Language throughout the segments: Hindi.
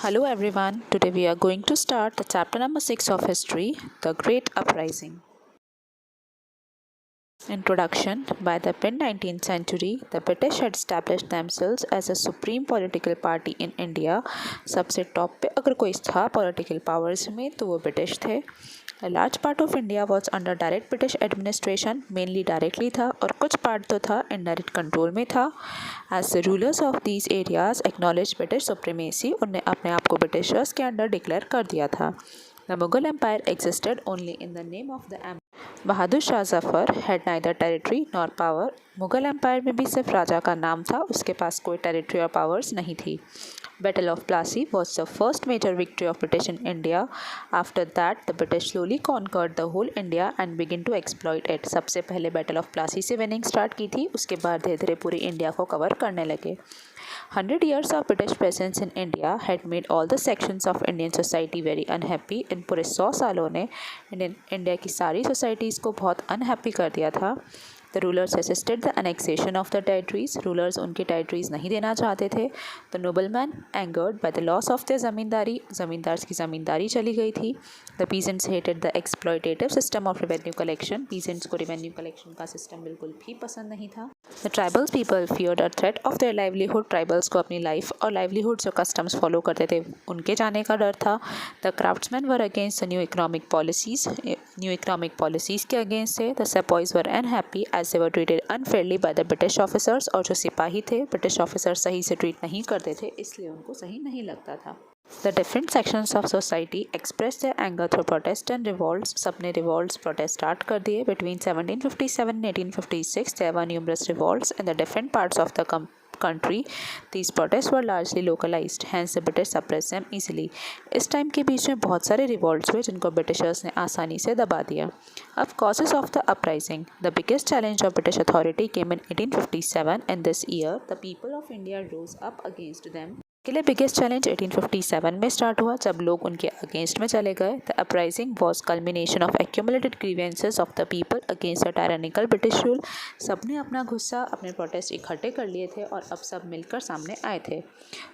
Hello everyone, today we are going to start the chapter number 6 of history, the Great Uprising. Introduction. By the mid-19th century, the British had established themselves as a supreme political party in India. सबसे टॉप पे अगर कोई था political powers में तो वो ब्रिटिश थे. A large part of India was under direct British administration, mainly directly था और कुछ part तो था indirect control में था. As the rulers of these areas acknowledged British supremacy, उन्हें अपने आप को Britishers के अंडर डिक्लेयर कर दिया था. The Mughal Empire existed only in the name of the empire. Bahadur Shah Zafar had neither territory nor power. Mughal empire में भी सिर्फ राजा का नाम था, उसके पास कोई टेरिटरी और पावर्स नहीं थी. Battle of Plassey was the first major victory of British in India. After that, the British slowly conquered the whole India and began to exploit it. सबसे पहले Battle of Plassey से विनिंग स्टार्ट की थी, उसके बाद धीरे धीरे पूरी इंडिया को कवर करने लगे. 100 years of British presence in India had made all the sections of Indian society very unhappy. इन पूरे 100 सालों ने इंडिया की सारी सोसाइटीज़ को बहुत अनहैप्पी कर दिया था. The rulers resisted the annexation of the territories. Rulers उनकी territories नहीं देना चाहते थे. The noblemen angered by the loss of their ज़मींदारी, ज़मींदार की ज़मींदारी चली गई थी. The peasants hated the exploitative system of revenue collection. Peasants को revenue collection का system बिल्कुल भी पसंद नहीं था. The tribal people feared a threat of their livelihood. Tribals को अपनी life और livelihood जो customs follow करते थे उनके जाने का डर था. The craftsmen were against the new economic policies. New economic policies के against थे. The sepoys were unhappy as they were treated unfairly by the British officers. और जो सिपाही थे British officers सही से treat नहीं करते थे, इसलिए उनको सही नहीं लगता था. The different sections of society expressed their anger through protest and revolts. सबने revolts protest start कर दिए. Between 1757 and 1856 there were numerous revolts in the different parts of the country. These protests were largely localized, hence the British suppressed them easily. इस टाइम के बीच में बहुत सारे revolts हुए जिनको Britishers ने आसानी से दबा दिया. अब causes of the uprising. The biggest challenge of British authority came in 1857. In this year, the people of India rose up against them. के लिए बिगेस्ट चैलेंज 1857 में स्टार्ट हुआ जब लोग उनके अगेंस्ट में चले गए. The uprising was culmination of accumulated grievances of the people against the tyrannical British rule. सबने अपना गुस्सा, अपने प्रोटेस्ट इकट्ठे कर लिए थे और अब सब मिलकर सामने आए थे.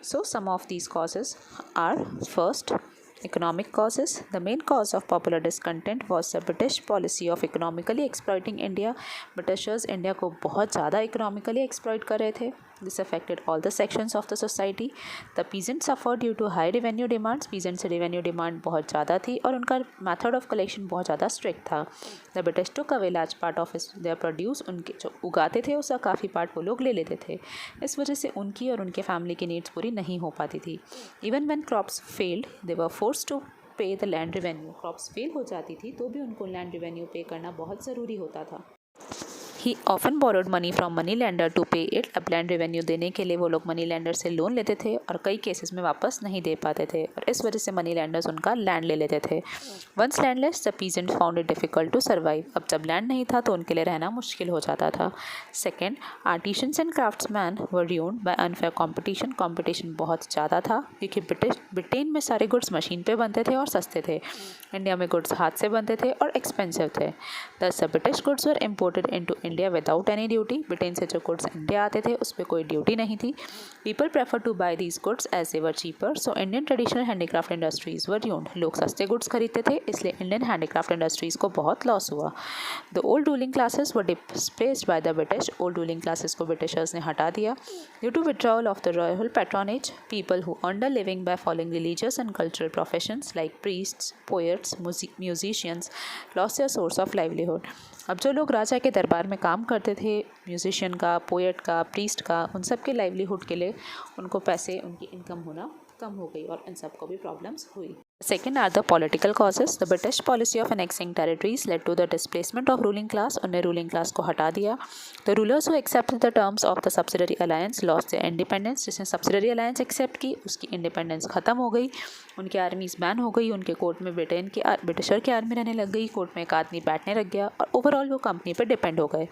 So some of these causes are first economic causes. The main cause of popular discontent was the British policy of economically exploiting India. Britishers India को बहुत ज़्यादा economically exploit कर रहे थे. This affected all the sections of the society. The peasants suffered due to high revenue demands. Peasants से revenue demand बहुत ज़्यादा थी और उनका method of collection बहुत ज़्यादा strict था. The British took away large part of their produce. उनके जो उगाते थे उसका काफ़ी part वो लोग ले लेते थे. इस वजह से उनकी और उनके family की needs पूरी नहीं हो पाती थी. Even when crops failed, they were forced to pay the land revenue. Crops fail हो जाती थी तो भी उनको land revenue pay करना बहुत ज़रूरी होता था. He often borrowed money from money lender to pay it. अब लैंड रेवेन्यू देने के लिए वो लोग मनी लैंडर से लोन लेते थे और कई केसेस में वापस नहीं दे पाते थे और इस वजह से मनी लैंडर्स उनका लैंड ले लेते थे. Once landless the peasant found it difficult to survive. अब जब लैंड नहीं था तो उनके लिए रहना मुश्किल हो जाता था. Second, artisans and craftsman were ruined by unfair competition. Competition बहुत ज़्यादा था क्योंकि ब्रिटेन में सारे गुड्स मशीन पे बनते थे और सस्ते थे. इंडिया में गुड्स हाथ से बनते थे और एक्सपेंसिव थे. दस the British goods were imported into India without any duty. Britain से जो गुड्स इंडिया आते थे उस पर कोई ड्यूटी नहीं थी. People prefer to buy these goods as they were cheaper. So Indian traditional handicraft industries were ruined. लोग सस्ते गुड्स खरीदते थे इसलिए इंडियन हैंडीक्राफ्ट इंडस्ट्रीज को बहुत लॉस हुआ. The old ruling classes were displaced by the British. Old ruling classes को ब्रिटिशर्स ने हटा दिया. Due to withdrawal of the royal patronage, people who earned a living by following religious and cultural professions like priests, poets, musicians lost their source of livelihood. अब जो लोग राजा के दरबार में काम करते थे, म्यूजिशियन का, पोएट का, प्रीस्ट का, उन सब के लाइवलीहुड के लिए उनको पैसे, उनकी इनकम होना कम हो गई और इन सब को भी प्रॉब्लम्स हुई. Second are the political causes. The British policy of annexing territories led to the displacement of ruling class. उन्हें ruling class को हटा दिया. The rulers who accepted the terms of the subsidiary alliance lost their independence. जिसने subsidiary alliance accept की उसकी independence ख़त्म हो गई. उनकी आर्मीज बैन हो गई. उनके कोर्ट में ब्रिटिशर की आर्मी रहने लग गई. कोर्ट में एक आदमी बैठने लग गया और ओवरऑल वो कंपनी पर डिपेंड हो गए.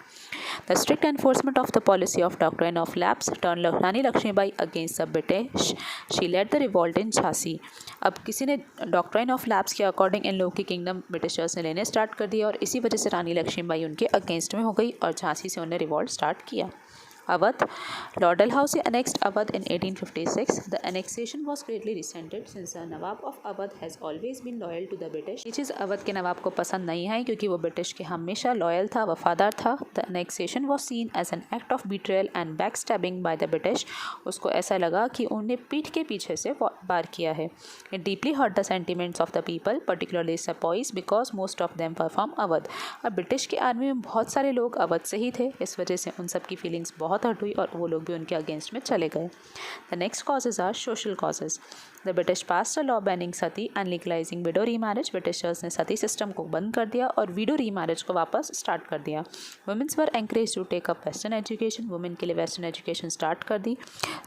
The strict enforcement of the policy of doctrine of lapse turned Rani Lakshmibai against the British. She led the revolt in Jhansi. अब किसी ने डॉक्ट्राइन ऑफ लैप्स के अकॉर्डिंग इन लोगों की किंगडम ब्रिटिशर्स ने लेने स्टार्ट कर दिया और इसी वजह से रानी लक्ष्मीबाई उनके अगेंस्ट में हो गई और झांसी से उन्हें रिवॉल्ट स्टार्ट किया. Awadh. Lord Dalhousie annexed Awadh in 1856. The annexation was greatly resented since the Nawab of Awadh has always been loyal to the British. ये चीज़ अवध के नवाब को पसंद नहीं आई क्योंकि वो ब्रिटिश के हमेशा लॉयल था, वफादार था. The annexation was seen as an act of betrayal and backstabbing by the British. उसको ऐसा लगा कि उन्हें पीठ के पीछे से वार किया है. It deeply hurt the sentiments of the people, particularly sepoys, because most of them were from Awadh. अब ब्रिटिश की आर्मी में बहुत सारे लोग अवध से ही थे, इस वजह से उन सब की फीलिंग्स बहुत हर्ट हुई और वो लोग भी उनके अगेंस्ट में चले गए. The next causes are social causes. The British passed a law banning sati and legalising widow remarriage. Britishers ने सती सिस्टम को बंद कर दिया और विडो रीमैरिज को वापस स्टार्ट कर दिया. Women's were encourage to take up western education. Women के लिए वेस्टर्न एजुकेशन स्टार्ट कर दी.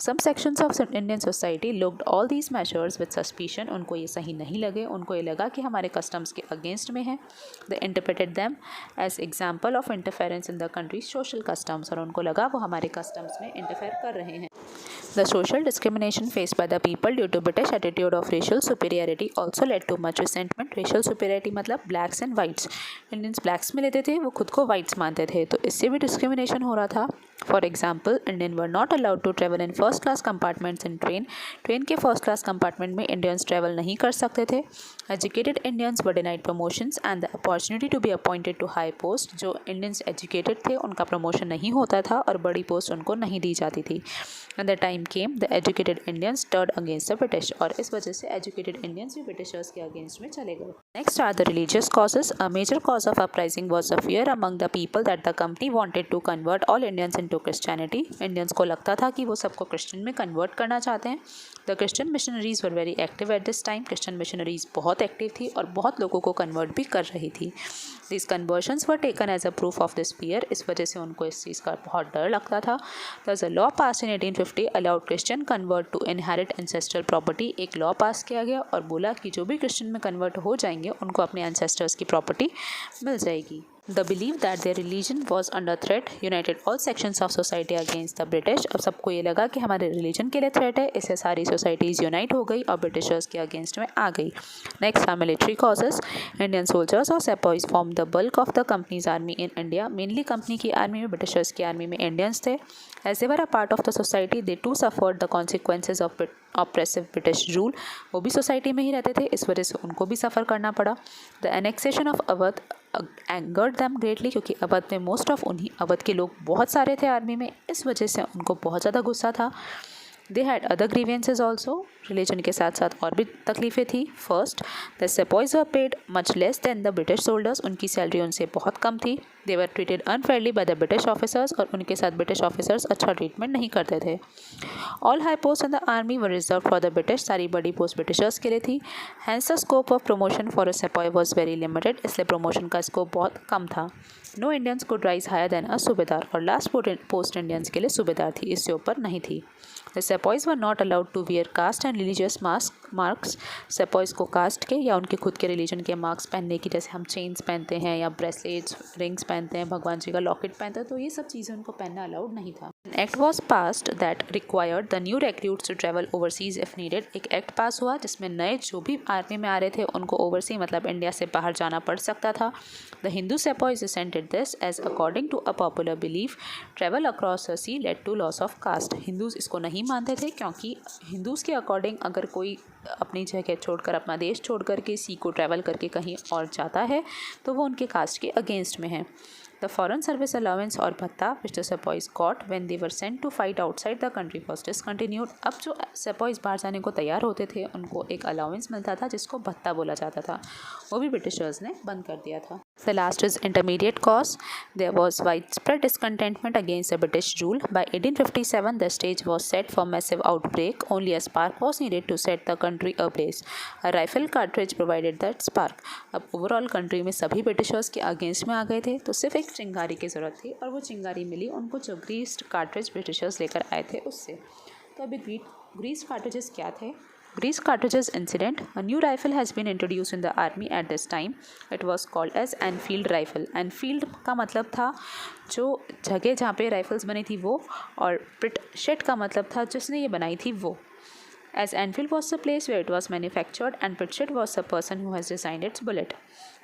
Some sections of Indian society looked all these measures with suspicion. उनको ये सही नहीं लगे, उनको ये लगा कि हमारे कस्टम्स के अगेंस्ट में है. They interpreted them as example of interference in the country social customs. और उनको लगा वो हमारे कस्टम्स में इंटरफेयर कर रहे हैं. The social discrimination faced by the people due to British attitude of racial superiority also led to much resentment. Racial superiority मतलब blacks and whites. Indians blacks में लेते थे, वो खुद को whites मानते थे, तो इससे भी discrimination हो रहा था. For example, Indians were not allowed to travel in first class compartments in train. Train के फर्स्ट क्लास कंपार्टमेंट में इंडियंस ट्रैवल नहीं कर सकते थे. Educated Indians were denied promotions and the opportunity to be appointed to high post. जो इंडियंस एजुकेटेड थे उनका प्रमोशन नहीं होता था और बड़ी पोस्ट उनको नहीं दी जाती थी. And the time came the educated Indians turn against the British. और इस वजह से एजुकेटेड इंडियंस भी ब्रिटिशर्स के अगेंस्ट में चले गए. Next are the religious causes. A major cause of uprising was the fear among the people that the company wanted to convert all Indians into Christianity. Indians को लगता था कि वो सबको क्रिश्चियन में कन्वर्ट करना चाहते हैं. The Christian missionaries were very active at this time. Christian missionaries बहुत एक्टिव थी और बहुत लोगों को कन्वर्ट भी कर रही थी. This conversions were taken as a proof of this fear. इस वजह से उनको इस चीज़ का बहुत डर लगता था. Thus a law pass in 1850 allowed Christian convert to inherit ancestral property. एक लॉ पास किया गया और बोला कि जो भी क्रिश्चियन में कन्वर्ट हो जाएंगे उनको अपने एंसेस्टर्स की प्रॉपर्टी मिल जाएगी. The belief that their religion was under threat united all sections of society against the British. अब सबको ये लगा कि हमारे रिलीजन के लिए थ्रेट है, इससे सारी सोसाइटीज़ यूनाइट हो गई और ब्रिटिशर्स के अगेंस्ट में आ गई. Next are military causes. Indian soldiers और sepoys form the bulk of the company's army in India. Mainly company की आर्मी में, ब्रिटिशर्स की आर्मी में इंडियंस थे. As they were a part of the society they too suffered the consequences of oppressive British rule. वो भी सोसाइटी में ही रहते थे, इस वजह से उनको भी सफ़र करना पड़ा. The annexation of Awadh angered them greatly. क्योंकि अवध में मोस्ट ऑफ उन्हीं अवध के लोग बहुत सारे थे आर्मी में, इस वजह से उनको बहुत ज़्यादा गुस्सा था. They had other grievances also. Religion के साथ साथ और भी तकलीफ़ें थी. First, the sepoys were paid much less than the British soldiers. उनकी सैलरी उनसे बहुत कम थी. They were treated unfairly by the British officers. और उनके साथ ब्रिटिश ऑफिसर्स अच्छा ट्रीटमेंट नहीं करते थे. All high post in the army were reserve for the British. सारी बड़ी पोस्ट ब्रिटिशर्स के लिए थी. Hence the scope of promotion for a sepoy was very limited. इसलिए प्रमोशन का स्कोप बहुत कम था. No Indians could rise higher than a subedar. और लास्ट पोस्ट इंडियंस के लिए सूबेदार थी, इससे ऊपर नहीं थी. The sepoys were not allowed to wear caste and religious marks. sepoys को कास्ट के या उनके खुद के रिलीजन के मार्क्स पहनने की, जैसे हम चेन्स पहनते हैं या ब्रेसलेट्स, रिंग्स पहनते हैं, भगवान जी का लॉकेट पहनते हैं, तो ये सब चीज़ें उनको पहनना अलाउड नहीं था. An act was passed that required the new recruits to travel overseas if needed. एक एक्ट पास हुआ जिसमें नए जो भी आर्मी में आ रहे थे उनको ओवरसी मतलब इंडिया से बाहर जाना पड़ सकता था. The Hindu sepoys resented this as according to a popular belief travel across the sea led to loss of caste. Hindus इसको नहीं मानते थे क्योंकि हिंदूज़ के अकॉर्डिंग अगर कोई अपनी जगह छोड़कर, अपना देश छोड़ कर के सी को ट्रैवल करके कहीं और जाता है तो वो उनके कास्ट के अगेंस्ट में है. The foreign service allowance और भत्ता which the sepoys got when they were sent to fight outside the country was discontinued. अब जो sepoys बाहर जाने को तैयार होते थे उनको एक अलाउंस मिलता था जिसको भत्ता बोला जाता था, वो भी ब्रिटिशर्स ने बंद कर दिया था. The last is intermediate cause. There was widespread discontentment against the British rule. By 1857 the stage was set for massive outbreak. Only a spark was needed to set the country ablaze. A rifle cartridge provided that spark. अब ओवरऑल कंट्री में सभी ब्रिटिशर्स के अगेंस्ट में आ गए थे, तो सिर्फ एक चिंगारी की ज़रूरत थी और वो चिंगारी मिली उनको जो ग्रीस्ड कार्ट्रिज ब्रिटिशर्स लेकर आए थे उससे. तो अभी ग्रीस्ड कार्ट्रिजेस क्या थे? Grease cartridges incident. A new rifle has been introduced in the army at this time. It was called as Enfield rifle. Enfield का मतलब था जो जगह जहाँ पे राइफल्स बनी थी वो, और Pritchett का मतलब था जिसने ये बनाई थी वो. As Enfield was the place where it was manufactured and Pritchett was the person who has designed its bullet.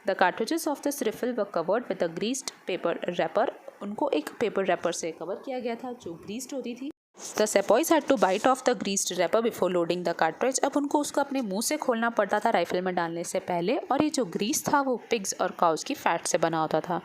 The cartridges of this rifle were covered with a greased paper wrapper. उनको एक पेपर रैपर से कवर किया गया था जो ग्रीस्ड होती थी। The sepoys had to bite off the greased wrapper before loading the cartridge। अब उनको उसको अपने मुंह से खोलना पड़ता था राइफल में डालने से पहले, और ये जो ग्रीस था वो पिग्स और काउस की फैट से बना होता था।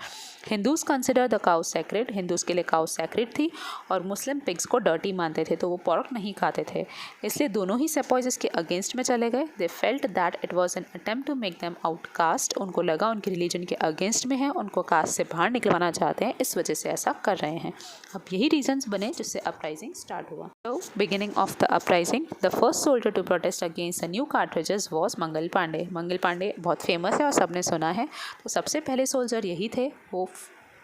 Hindus consider the cow sacred, Hindus के लिए काउ सैक्रेड थी, और मुस्लिम पिग्स को डर्टी मानते थे, तो वो पॉर्क नहीं खाते थे। इसलिए दोनों ही सेपॉयज इसके अगेंस्ट में चले गए। They felt that it was an attempt to make them outcaste. उनको लगा उनके रिलीजन के अगेंस्ट में है, उनको कास्ट से बाहर निकलवाना चाहते हैं, इस वजह से ऐसा कर रहे हैं। अब यही रीजंस बने जिससे अपराइजिंग स्टार्ट हुआ। So, beginning of the uprising, the first soldier to protest against the new cartridges was Mangal Pandey. Mangal Pandey बहुत फेमस है और सबने सुना है, तो सबसे पहले सोल्जर यही थे। वो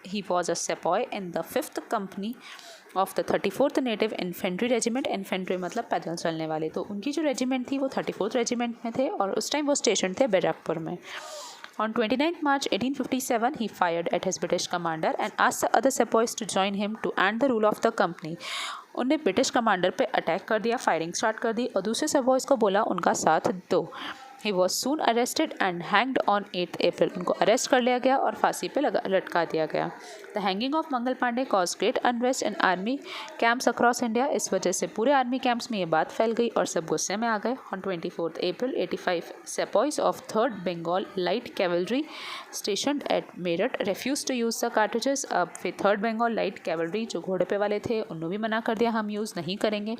he was a sepoy in the 5th company of the 34th native infantry regiment. Infantry मतलब पैदल चलने वाले, तो उनकी जो रेजिमेंट थी वो 34th रेजिमेंट में थे, और उस टाइम वो स्टेशन थे बैरकपुर में। On 29 March 1857, he fired at his British commander and asked the other sepoys to join him to end the rule of the company। उन्हें ब्रिटिश कमांडर पे अटैक कर दिया, फायरिंग स्टार्ट कर दी, और दूसरे सेपॉयज को बोला उनका साथ दो। He was soon arrested and hanged on 8th April। उनको अरेस्ट कर लिया गया और फांसी पे लटका दिया गया। The hanging of Mangal Pandey caused great unrest in army camps across India। इस वजह से पूरे आर्मी कैंप्स में ये बात फैल गई और सब गुस्से में आ गए। On 24th April 85, sepoys of 3rd Bengal Light Cavalry stationed at Meerut refused to use the cartridges। अब फिर 3rd Bengal Light Cavalry जो घोड़े पे वाले थे उन्होंने भी मना कर दिया, हम यूज़ नहीं करेंगे।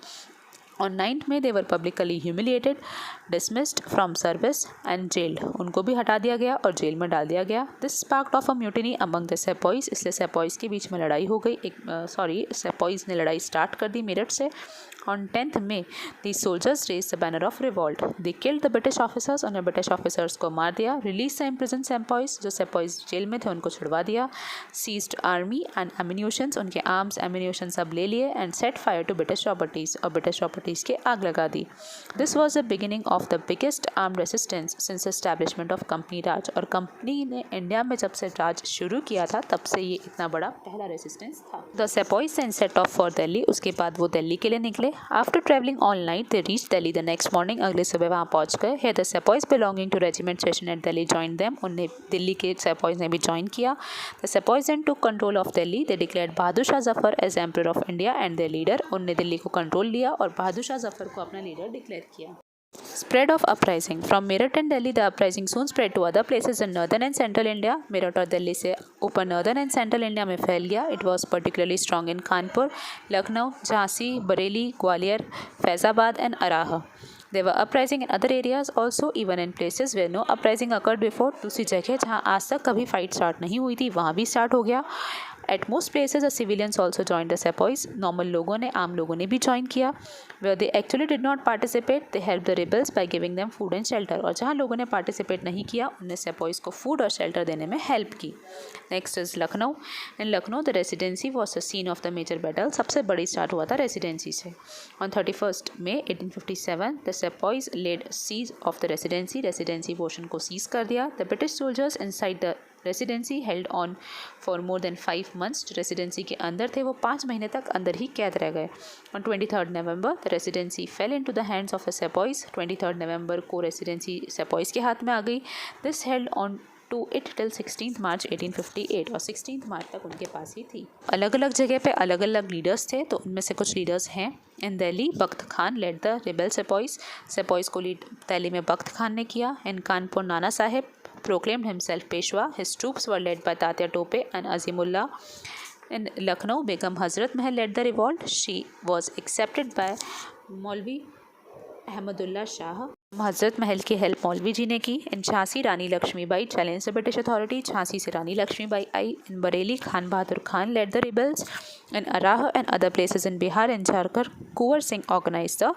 On 9th May, they were publicly humiliated, dismissed from service and jailed। उनको भी हटा दिया गया और जेल में डाल दिया गया। This sparked off a mutiny among the sepoys। इसलिए सेपॉइज के बीच में लड़ाई हो गई। सेपॉइज ने लड़ाई स्टार्ट कर दी मेरठ से। On 10th May, these soldiers raised the banner of revolt। They killed the British officers। उन्हें ब्रिटिश ऑफिसर्स को मार दिया। Released the imprisoned sepoys। जो सेपॉइज जेल में थे उनको छुड़वा दिया। Seized army and ammunitions। उनके आर्म्स एम्यूनिशन सब ले लिए। And set fire to British properties। और ब्रिटिश प्रॉपर्टीज के आग लगा दी। This was the beginning of the biggest armed resistance since establishment of company राज। और कंपनी ने इंडिया में जब से राज शुरू किया था तब से ये इतना बड़ा पहला रेसिस्टेंस था। The sepoys then set off for Delhi। उसके बाद वो दिल्ली के लिए निकले। After traveling all night, they reached Delhi the next morning। अगले सुबह वहाँ पहुँच गए। Here the sepoys belonging to regiment station at Delhi joined them। उन्हें दिल्ली के sepoys ने भी join किया। The sepoys then took control of Delhi। They declared Bahadur Shah Zafar as emperor of India and their leader। उनने दिल्ली को कंट्रोल लिया और बहादुर शाह जफर को अपना लीडर डिक्लेयर किया। Spread of uprising from Meerut and Delhi। The uprising soon spread to other places in northern and central India। Meerut और दिल्ली से ऊपर northern and central India में फैल गया। It was particularly strong in Kanpur, Lucknow, Jhansi, Bareilly, Gwalior, Faizabad and अराह। There were uprising in other areas also, even in places where no uprising occurred before। दूसरी जगह जहाँ आज तक कभी फाइट स्टार्ट नहीं हुई थी वहाँ भी स्टार्ट हो गया। At most places, the civilians also joined the sepoys। Normal लोगों ने, आम लोगों ने भी ज्वाइन किया। Where they actually did not participate, they helped the rebels by giving them food and shelter। और जहाँ लोगों ने पार्टिसिपेट नहीं किया उन्हें सेपॉइज को फूड और शेल्टर देने में हेल्प की। Next is Lucknow. In Lucknow the residency was the scene of the major battle. सबसे बड़ी स्टार्ट हुआ था रेसिडेंसी से। On 31st May 1857, the sepoys led siege of the residency. Residency portion को सीज कर दिया। The British soldiers inside the residency held on for more than 5 months। जो रेसिडेंसी के अंदर थे वो 5 महीने तक अंदर ही कैद रह गए। On 23rd November, the residency fell into the hands of the sepoys. 23rd November को रेसिडेंसी सेपॉइज के हाथ में आ गई। This held on to it till 16th March 1858। और 16th मार्च तक उनके पास ही थी। अलग अलग जगह पे अलग अलग लीडर्स थे, तो उनमें से कुछ लीडर्स हैं। इन दिल्ली बख्त खान लेड द रिबेल सेपॉइज। सेपॉइज को लीड दिल्ली में बख्त खान ने किया। इन Kanpur Nana Saheb proclaimed himself Peshwa। His troops were led by Tatya Tope and Azimullah। In Lucknow, Begum Hazrat Mahal led the revolt। She was accepted by Maulvi Ahmadullah Shah। हज़रत महल की हेल्प मौलवी जी ने की। In Jhansi Rani Lakshmibai challenge the British authority. Jhansi से रानी लक्ष्मीबाई आई। In Bareilly Khan Bahadur Khan led the rebels. In Arrah and other places in Bihar and Jharkhand Kunwar Singh organise the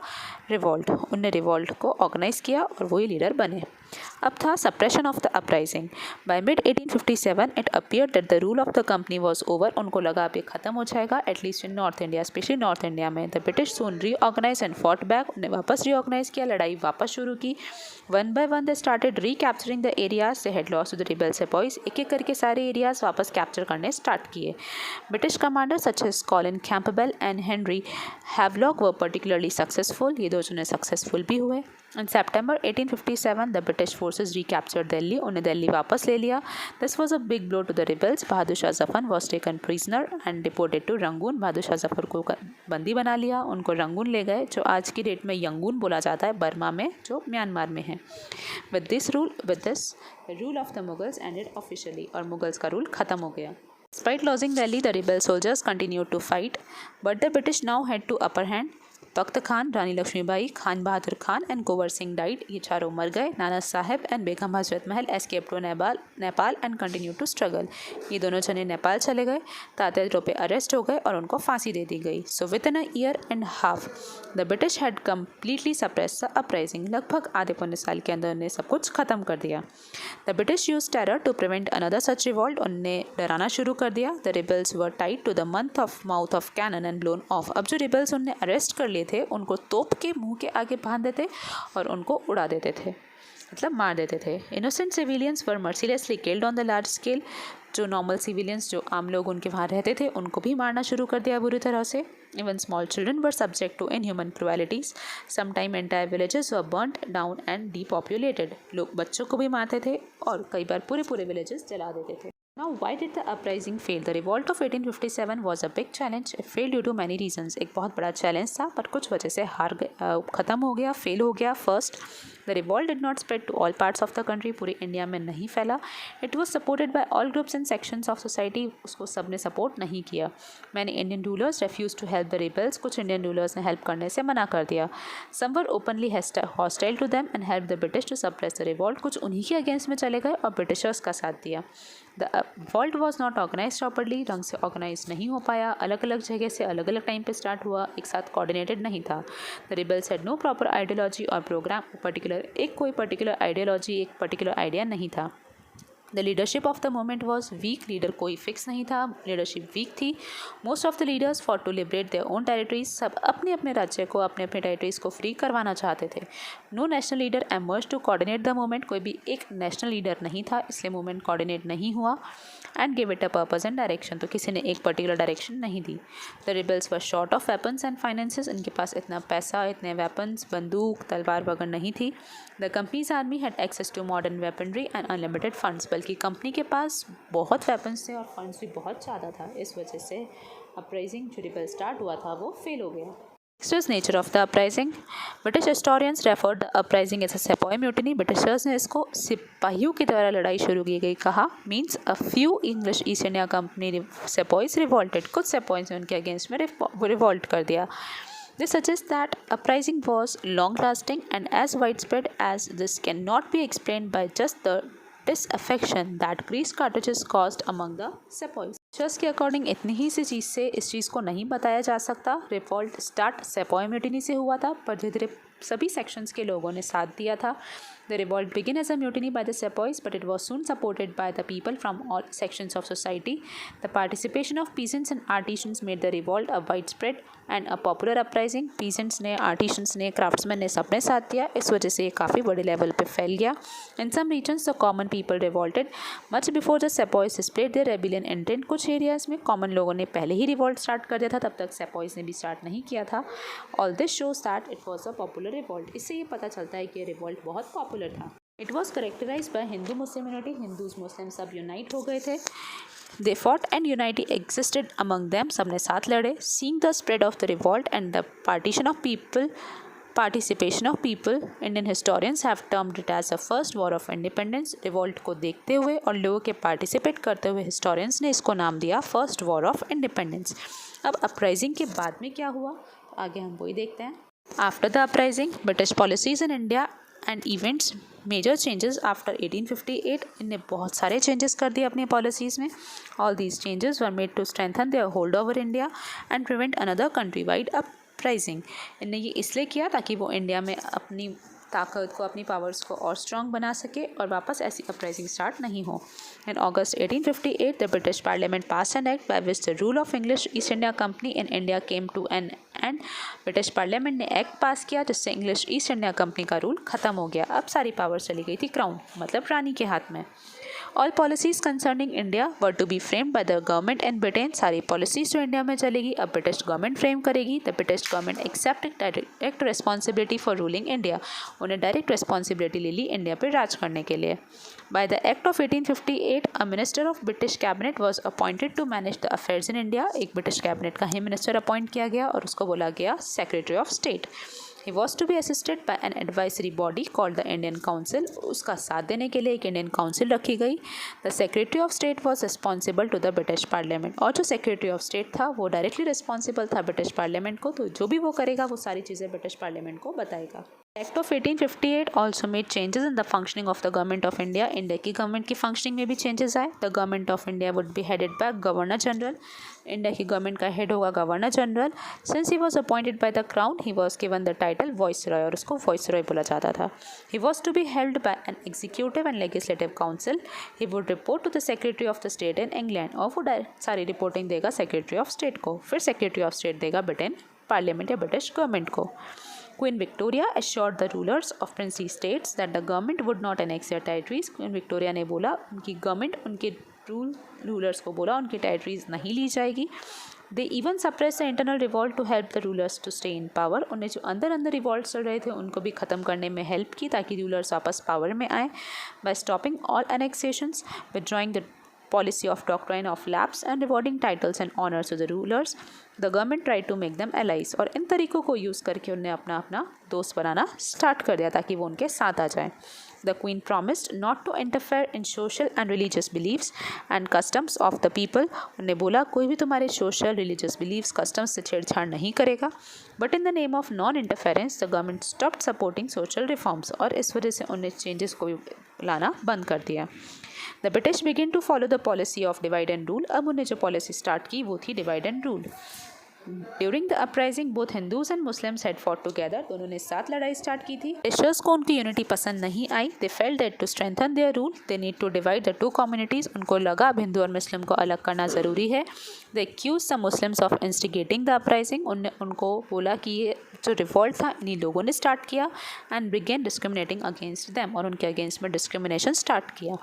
revolt. उनने रिवॉल्ट को ऑर्गेनाइज किया और वही लीडर बने। अब था suppression of the uprising. By mid 1857 it appeared that the rule of the company was over. उनको लगा अब ये खत्म हो जाएगा, at least in north India, especially north India में। The British soon reorganise and fought back. उन्हें वापस रीऑर्गेनाइज किया, लड़ाई वापस शुरू की। One by one they started recapturing the areas they had lost to the rebel sepoys. एक एक करके सारे एरियाज वापस कैप्चर करने स्टार्ट किए। British commander such as Colin Campbell and Henry Havelock were particularly successful. ये दो जने सक्सेसफुल भी हुए। In September 1857, the British forces recaptured Delhi. उन्हें दिल्ली वापस ले लिया. This was a big blow to the rebels. Bahadur Shah Zafar was taken prisoner and deported to Rangoon. Bahadur Shah Zafar को बंदी बना लिया, उनको रंगून ले गए, जो आज की डेट में यंगून बोला जाता है, बर्मा में, जो म्यांमार में है. With this, the rule of the Mughals ended officially. और मुगल्स का रूल खत्म हो गया. Despite losing Delhi, the rebel soldiers continued to fight, but the British now had to upper hand. Takht Khan, Rani Lakshmibai, Khan Bahadur Khan and Kunwar Singh died. ये चारों मर गए. Nana Saheb and Begum Hazrat Mahal escape to Nepal and continue to struggle. ये दोनों जने नेपाल चले गए. तात्या पे अरेस्ट हो गए और उनको फांसी दे दी गई. So with in a year and half the British had completely suppress the uprising. लगभग आधे पौने साल के अंदर उन्हें सब कुछ खत्म कर दिया. The British use terror to prevent another such revolt. उन्हें डराना शुरू कर दिया. The rebels were tied to the mouth of cannon and blown off. अब जो रिबल्स उन्हें अरेस्ट कर लिए थे, उनको तोप के मुंह के आगे बांध देते और उनको उड़ा देते थे, मतलब मार देते थे. Innocent civilians were mercilessly killed on the large scale. जो नॉर्मल सिविलियंस, जो आम लोग उनके वहाँ रहते थे, उनको भी मारना शुरू कर दिया बुरी तरह से. Even small children were subject to inhuman cruelties. Sometime entire villages were burned down and depopulated. लोग बच्चों को भी मारते थे और कई बार पूरे विलेजेस जला देते थे. Now, why did the uprising fail? The revolt of 1857 was a big challenge. It failed due to many reasons. एक बहुत बड़ा चैलेंज था, पर कुछ वजह से ख़त्म हो गया, फेल हो गया. First, the revolt did not spread to all parts of the country. पूरे इंडिया में नहीं फैला. It was supported by all groups and sections of society. उसको सब ने सपोर्ट नहीं किया. Many Indian rulers refused to help the rebels. कुछ इंडियन रूलर्स ने हेल्प करने से मना कर दिया. Some were openly hostile to them and helped the British to suppress the revolt. कुछ उन्हीं के अगेंस्ट में चले गए और ब्रिटिशर्स का साथ दिया. The revolt was not organise properly. ढंग से ऑर्गेनाइज नहीं हो पाया. अलग अलग जगह से अलग अलग टाइम पे स्टार्ट हुआ, एक साथ कोऑर्डिनेटेड नहीं था. The rebels had no proper ideology और प्रोग्राम. कोई पर्टिकुलर आइडियोलॉजी, एक पर्टिकुलर आइडिया नहीं था. The leadership of the movement was weak. Leader कोई फिक्स नहीं था, लीडरशिप वीक थी. Most of the leaders for to liberate their own territories. सब अपने अपने राज्य को, अपने अपने टेरिटरीज को फ्री करवाना चाहते थे. No national leader emerge to coordinate the movement. कोई भी एक नेशनल लीडर नहीं था, इसलिए मूवमेंट कोऑर्डिनेट नहीं हुआ. And give it a purpose and direction. तो किसी ने एक पर्टिकुलर डायरेक्शन नहीं दी. The rebels were short of weapons and finances. इनके पास इतना पैसा, इतने वेपन्स, बंदूक, तलवार वगैरह नहीं थी. The company's army had access to modern weaponry and unlimited funds. बल्कि कंपनी के पास बहुत वेपन्स थे और फंड्स भी बहुत ज़्यादा था. इस वजह से अपराइजिंग जो रिबल स्टार्ट हुआ था वो फेल हो गया. Next is nature of the uprising. British historians referred the uprising as a sepoy mutiny. Britishers ने इसको सिपाहियों की द्वारा लड़ाई शुरू की गई कहा. Means a few English East India Company sepoys revolted. कुछ sepoys ने उनके अगेंस्ट में रिवॉल्ट कर दिया. This suggests that uprising was long-lasting and as widespread as this cannot be explained by just the disaffection that grease cartridges caused among the sepoys. Research के अकॉर्डिंग इतनी ही सी चीज़ से इस चीज़ को नहीं बताया जा सकता. रिवॉल्ट स्टार्ट सेपॉय म्यूटिनी से हुआ था, पर धीरे धीरे सभी सेक्शंस के लोगों ने साथ दिया था. The revolt begin as a mutiny by the sepoys, but it was soon supported by the people from all sections of society. The participation of peasants and artisans made the revolt a wide spread and a popular uprising. Peasants ने, आर्टिशंस ने, क्राफ्ट्समैन ने सबने साथ दिया. इस वजह से ये काफ़ी बड़े लेवल पे फैल गया. In some regions the common people revolted much before the sepoys displayed their rebellion intent. कुछ एरियाज़ में कॉमन लोगों ने पहले ही रिवॉल्ट स्टार्ट कर दिया था, तब तक सेपॉयज ने भी स्टार्ट नहीं किया था. All this shows that it was a popular revolt. इससे ये पता चलता है कि रिवॉल्ट बहुत पॉपुलर था. It was characterize by Hindu Muslim unity. Hindus Muslim सब यूनाइट हो गए थे. They fought and unity existed among them. सबने साथ लड़े. Seeing the spread of the revolt and the participation of people, Indian historians have termed it as the first war of independence. Revolt को देखते हुए और लोगों के participate करते हुए historians ने इसको नाम दिया first war of independence. अब uprising के बाद में क्या हुआ, आगे हम वही देखते हैं. After the uprising, British policies in India and events, major changes after 1858. इनने बहुत सारे चेंजेस कर दिए अपनी पॉलिसीज़ में. All these changes were made to strengthen their hold over India and prevent another countrywide uprising. इनने ये इसलिए किया ताकि वो इंडिया में अपनी ताकत को, अपनी पावर्स को और स्ट्रॉन्ग बना सके और वापस ऐसी अपराइजिंग स्टार्ट नहीं हो. In August 1858, the British Parliament passed an act by which the rule of English East India Company in India came to an end. British parliament ने एक्ट पास किया जिससे इंग्लिश ईस्ट इंडिया कंपनी का रूल ख़त्म हो गया. अब सारी पावर चली गई थी क्राउन, मतलब रानी के हाथ में. All policies concerning India were to be framed by the government in Britain. सारी पॉलिसीज जो इंडिया में चलेगी अब ब्रिटिश गवर्नमेंट फ्रेम करेगी। The British government accept direct responsibility for ruling India. उन्हें डायरेक्ट रिस्पॉन्सिबिलिटी ले ली इंडिया पर राज करने के लिए। By the act of 1858 a minister of British cabinet was appointed to manage the affairs in India. एक ब्रिटिश कैबिनेट का ही मिनिस्टर अपॉइंट किया गया और उसको बोला गया secretary of state. He was to be assisted by an advisory body called the Indian Council। उसका साथ देने के लिए एक इंडियन काउंसिल रखी गई। The Secretary of State was responsible to the British Parliament। और जो सेक्रेटरी ऑफ स्टेट था वो डायरेक्टली रिस्पॉन्सिबल था ब्रिटिश पार्लियामेंट को, तो जो भी वो करेगा वो सारी चीज़ें ब्रिटिश पार्लियामेंट को बताएगा। Act of 1858 also made changes in the functioning of the government of India. India की गवर्नमेंट की फंक्शनिंग में भी चेंजेस आए। The government of India would be headed by governor general. India की गवर्नमेंट का हेड होगा governor general. Since he was appointed by the crown he was given the title viceroy, और उसको वॉइसरॉय बोला जाता था। He was to be held bye N executive and legislative council. He would report to the secretary of the state in England, और वो सारी रिपोर्टिंग देगा सेक्रेटरी ऑफ स्टेट को, फिर सेक्रेटरी ऑफ स्टेट देगा ब्रिटेन पार्लियामेंट या ब्रिटिश गवर्नमेंट को। Queen Victoria assured the rulers of princely states that the government would not annex their territories। Queen Victoria ने बोला उनकी गवर्नमेंट उनके रूलर्स को बोला उनकी टेरिटरीज नहीं ली जाएगी। They even suppressed the internal revolt to help the rulers to stay in power। उन्हें जो अंदर रिवॉल्ट चल रहे थे उनको भी ख़त्म करने में हेल्प की ताकि रूलर्स वापस पावर में आए। By stopping all annexations, withdrawing the policy of doctrine of lapse and rewarding titles and honors to the rulers, the government tried to make them allies। और इन तरीक़ों को यूज़ करके उन्हें अपना दोस्त बनाना स्टार्ट कर दिया ताकि वो उनके साथ आ जाए। The Queen promised not to interfere in social and religious beliefs and customs of the people। उन्हें बोला कोई भी तुम्हारे social, religious beliefs, customs से छेड़छाड़ नहीं करेगा। But in the name of non-interference, the government stopped supporting social reforms। और इस वजह से उन्हें चेंजेस को लाना बंद कर दिया। The British began to follow the policy of divide and rule। अब उन्हें जो पॉलिसी स्टार्ट की वो थी divide and rule. During the uprising both Hindus and Muslims had fought together. दोनों ने साथ लड़ाई स्टार्ट की थी। ब्रिटिशर्स को उनकी यूनिटी पसंद नहीं आई। They felt that to strengthen their rule they need to divide the two communities. उनको लगा अब हिंदू और मुस्लिम को अलग करना ज़रूरी है। They accuse the Muslims of instigating the uprising. उनको बोला कि ये जो रिवॉल्ट था इन्हीं लोगों ने स्टार्ट किया। And began discriminating against them, और उनके अगेंस्ट में डिस्क्रिमिनेशन स्टार्ट किया।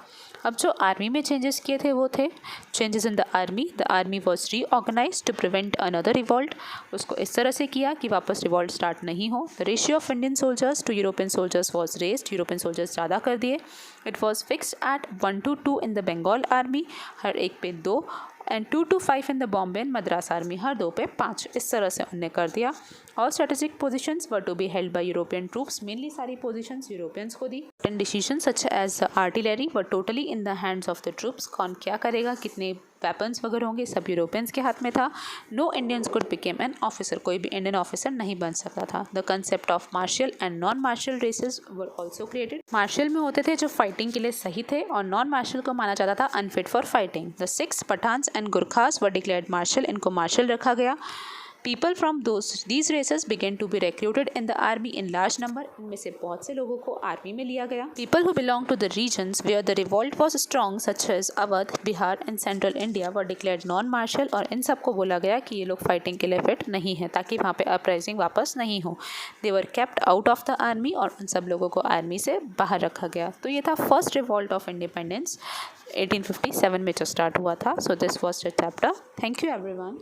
अब जो आर्मी में चेंजेस किए थे वो थे changes in the army was reorganise to prevent another revolt. उसको इस तरह से किया कि वापस रिवॉल्ट स्टार्ट नहीं हो। The ratio of Indian soldiers to European soldiers was raised. European soldiers ज़्यादा कर दिए। It was fixed at 1 to 2 in the Bengal army, हर एक पे 2, and 2 to 5 in the Bombay and Madras army, हर 2 पे 5। इस तरह से उन्हें कर दिया। All strategic positions were to be held by European troops. Mainly सारी पोजीशंस यूरोपियंस को दी। And decision such as the artillery were totally in the hands of the troops. कौन क्या करेगा, कितने वेपन्स वगैरह होंगे, सब यूरोपियंस के हाथ में था। No Indians could became an officer. कोई भी इंडियन ऑफिसर नहीं बन सकता था। The concept of martial and non martial races were also created. Martial में होते थे जो फाइटिंग के लिए सही थे, और नॉन मार्शल को माना जाता था unfit for fighting. The Sikhs Pathans and Gurkhas were declared martial. इनको मार्शल रखा गया। People from these races began to be recruited in the army in large number। इनमें से बहुत से लोगों को आर्मी में लिया गया। People who belonged to the regions where the revolt was strong, such as Awadh, Bihar and Central India, were declared non-martial। और इन सबको बोला गया कि ये लोग फाइटिंग के लिए फिट नहीं है ताकि वहाँ पे अपराइजिंग वापस नहीं हो। They were kept out of the army। और उन सब लोगों को आर्मी से बाहर रखा गया। तो ये था फर्स्ट रिवॉल्ट ऑफ इंडिपेंडेंस 1857 में जो स्टार्ट हुआ था। So this was the chapter. Thank you everyone.